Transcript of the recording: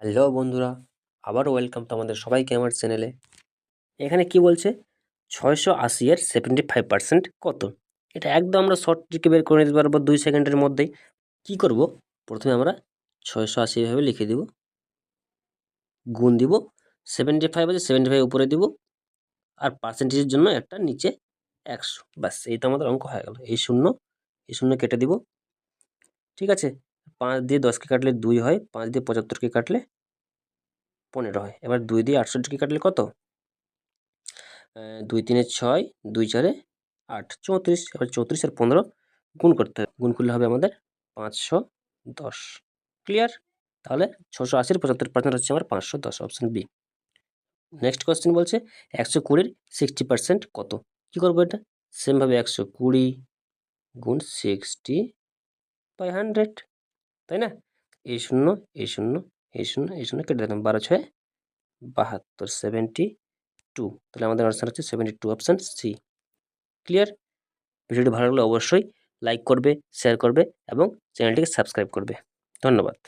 Hello বন্ধুরা, আবারও welcome তোমাদের সবাইকে আমার চ্যানেলে। এখানে কি বলছে 680 এর 75% কত? এটা একদম আমরা শর্ট ট্রিকে বের করে নিতে পারবো 2 সেকেন্ডের মধ্যেই। কি করব? প্রথমে আমরা 680 এভাবে লিখে দিব, গুণ দিব, 75 আছে 75 উপরে দিব, আর পার্সেন্টেজের জন্য একটা নিচে 100। ব্যাস, এই তো আমাদের অঙ্ক হয়ে গেল। এই শূন্য কেটে দিব। ঠিক আছে, 5 দিয়ে 10কে কাটলে 2 হয়, 5 দিয়ে 75কে কাটলে 15 হয়। এবার 2 দিয়ে 68কে কাটলে কত? 2 3 6, 2 4 8, 34। এবার 34 আর 15 গুণ করতে হবে। গুণ করলে হবে আমাদের 510। ক্লিয়ার? তাহলে 680-র 75% হচ্ছে আমার 510, অপশন বি। নেক্সট কোয়েশ্চেন বলছে 120-র 60% কত? কি করবো এটা? সেমভাবে 120 গুণ 60/100, তাই না? এই শূন্য, এই শূন্য, এই শূন্য, এই শূন্য কেটে দিলাম। 12 6 72, 72। তাহলে আমাদের আনসার হচ্ছে 72, অপশন সি। ক্লিয়ার? ভিডিওটি ভালো লাগলে অবশ্যই লাইক করবে, শেয়ার করবে এবং চ্যানেলটিকে সাবস্ক্রাইব করবে। ধন্যবাদ।